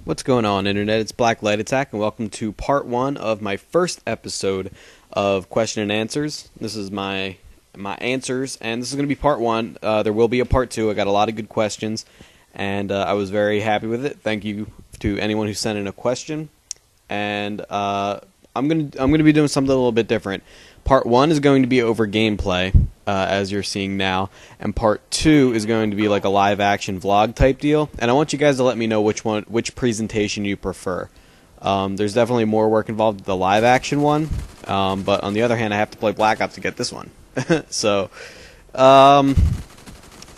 What's going on, Internet? It's Black Light Attack, and welcome to part 1 of my first episode of Question and Answers. This is my answers, and this is going to be part 1. There will be a part 2. I got a lot of good questions, and I was very happy with it. Thank you to anyone who sent in a question. And I'm gonna be doing something a little bit different. Part 1 is going to be over gameplay, as you're seeing now, and part 2 is going to be like a live action vlog type deal. And I want you guys to let me know which presentation you prefer. There's definitely more work involved with the live action one, but on the other hand, I have to play Black Ops to get this one. So,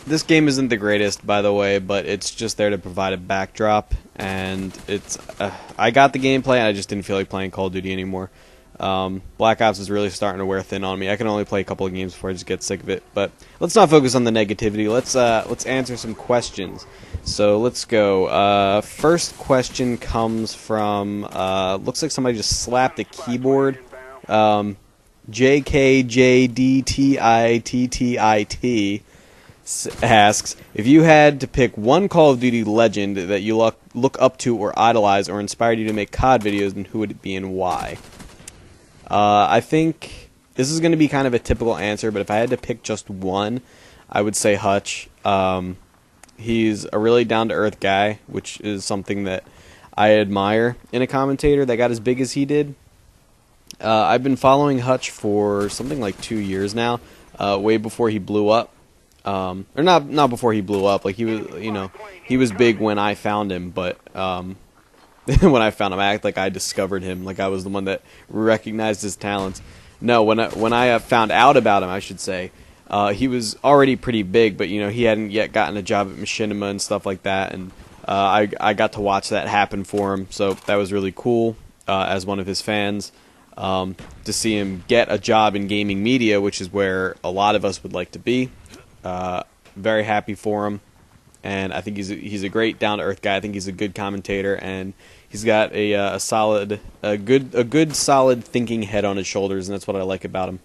this game isn't the greatest, by the way, but it's just there to provide a backdrop, and it's I got the gameplay, and I just didn't feel like playing Call of Duty anymore. Black Ops is really starting to wear thin on me. I can only play a couple of games before I just get sick of it. But let's not focus on the negativity. Let's answer some questions. So let's go. First question comes from looks like somebody just slapped a keyboard. JKJDTITTIT asks, if you had to pick one Call of Duty legend that you look up to or idolize or inspired you to make CoD videos, then who would it be and why? I think this is going to be kind of a typical answer, but if I had to pick just one, I would say Hutch. He's a really down-to-earth guy, which is something that I admire in a commentator that got as big as he did. I've been following Hutch for something like 2 years now, way before he blew up. Or not before he blew up. Like, he was big when I found him, but when I found him, I act like I discovered him, like I was the one that recognized his talents. No, when I found out about him, I should say, he was already pretty big, but he hadn't yet gotten a job at Machinima and stuff like that, and I got to watch that happen for him, so that was really cool as one of his fans. To see him get a job in gaming media, which is where a lot of us would like to be. Very happy for him, and I think he's a great down-to-earth guy. I think he's a good commentator, and he's got a good solid thinking head on his shoulders, and that's what I like about him.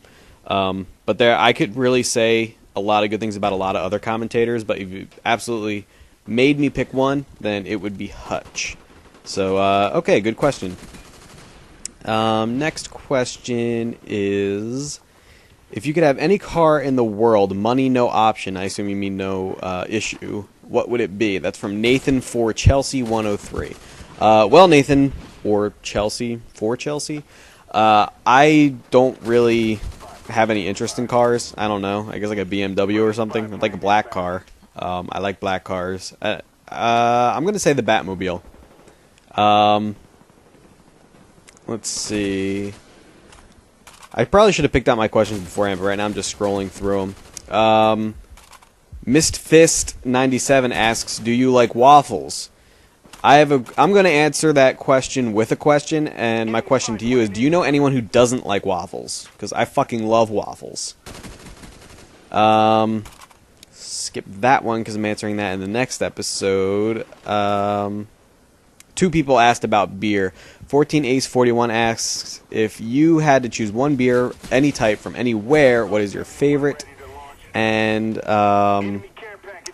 But I could really say a lot of good things about a lot of other commentators, but if you absolutely made me pick one, then it would be Hutch. So okay, good question. Next question is, if you could have any car in the world, money no option, I assume you mean no issue, what would it be? That's from Nathan for Chelsea 103. Well, Nathan, or Chelsea, for Chelsea, I don't really have any interest in cars. I don't know. I guess like a BMW or something. I'd like a black car. I like black cars. I'm going to say the Batmobile. Let's see. I probably should have picked out my questions beforehand, but right now I'm just scrolling through them. MistFist97 asks, do you like waffles? I'm going to answer that question with a question, and my question to you is, do you know anyone who doesn't like waffles? Because I fucking love waffles. Skip that one because I'm answering that in the next episode. 2 people asked about beer. 14Ace41 asks, if you had to choose one beer, any type, from anywhere, what is your favorite? And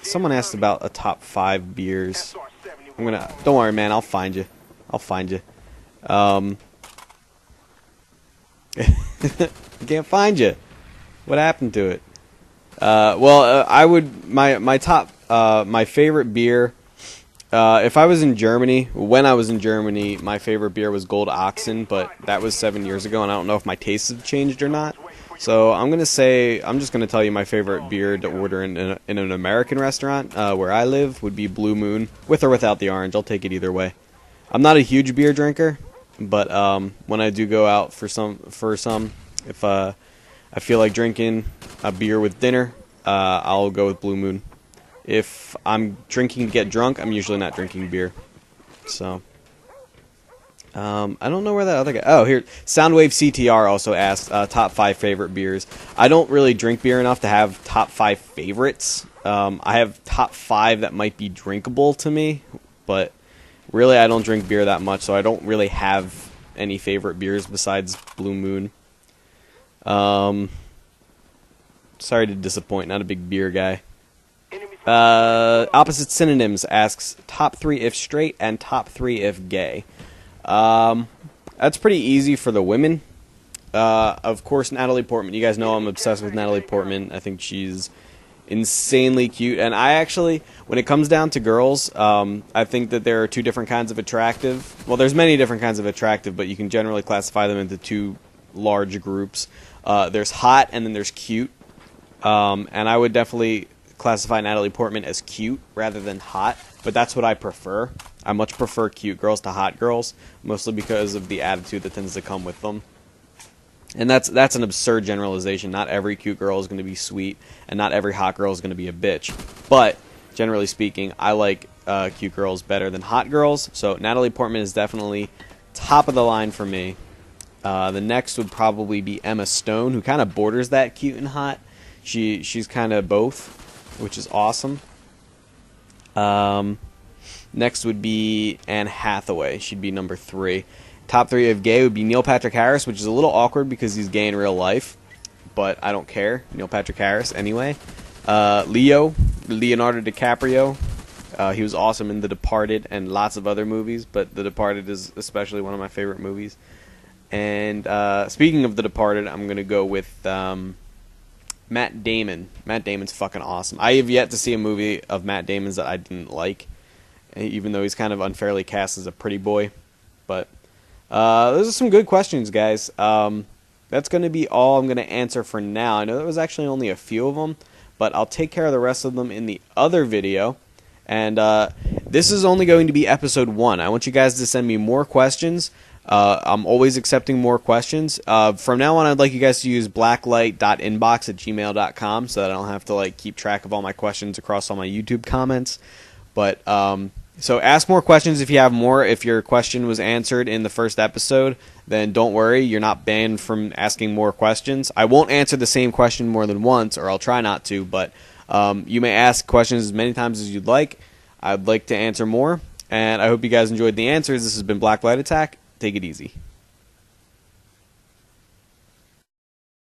someone asked about a top 5 beers. Don't worry, man, I'll find you. I can't find you. What happened to it? My favorite beer, if I was in Germany, when I was in Germany, my favorite beer was Gold Oxen, but that was 7 years ago, and I don't know if my tastes have changed or not. So I'm just gonna tell you my favorite beer to order in an American restaurant where I live would be Blue Moon, with or without the orange. I'll take it either way. I'm not a huge beer drinker, but when I do go out for some, if I feel like drinking a beer with dinner, I'll go with Blue Moon. If I'm drinking to get drunk, I'm usually not drinking beer. So I don't know where that other guy... Oh, here. Soundwave CTR also asked top 5 favorite beers. I don't really drink beer enough to have top 5 favorites. I have top 5 that might be drinkable to me, but really I don't drink beer that much, so I don't really have any favorite beers besides Blue Moon. Sorry to disappoint, not a big beer guy. Opposite Synonyms asks top 3 if straight and top 3 if gay. That's pretty easy for the women. Of course, Natalie Portman. You guys know I'm obsessed with Natalie Portman. I think she's insanely cute. And I actually, when it comes down to girls, I think that there are 2 different kinds of attractive. Well, there's many different kinds of attractive, but you can generally classify them into 2 large groups. There's hot and then there's cute. And I would definitely classify Natalie Portman as cute rather than hot, but that's what I prefer. I much prefer cute girls to hot girls, mostly because of the attitude that tends to come with them. And that's an absurd generalization. Not every cute girl is going to be sweet, and not every hot girl is going to be a bitch. But generally speaking, I like cute girls better than hot girls, so Natalie Portman is definitely top of the line for me. The next would probably be Emma Stone, who kind of borders that cute and hot. She's kind of both, which is awesome. Next would be Anne Hathaway. She'd be number 3. Top 3 of gay would be Neil Patrick Harris, which is a little awkward because he's gay in real life, but I don't care. Neil Patrick Harris anyway. Leonardo DiCaprio. He was awesome in The Departed and lots of other movies, but The Departed is especially one of my favorite movies. And speaking of The Departed, I'm going to go with Matt Damon. Matt Damon's fucking awesome. I have yet to see a movie of Matt Damon's that I didn't like, even though he's kind of unfairly cast as a pretty boy. But those are some good questions, guys. That's going to be all I'm going to answer for now. I know there was actually only a few of them, but I'll take care of the rest of them in the other video. And this is only going to be episode 1. I want you guys to send me more questions. I'm always accepting more questions. From now on, I'd like you guys to use blacklight.inbox@gmail.com so that I don't have to keep track of all my questions across all my YouTube comments. But so ask more questions if you have more. If your question was answered in the first episode, then don't worry, you're not banned from asking more questions. I won't answer the same question more than once, or I'll try not to, but you may ask questions as many times as you'd like. I'd like to answer more, and I hope you guys enjoyed the answers. This has been Blacklight Attack. Take it easy.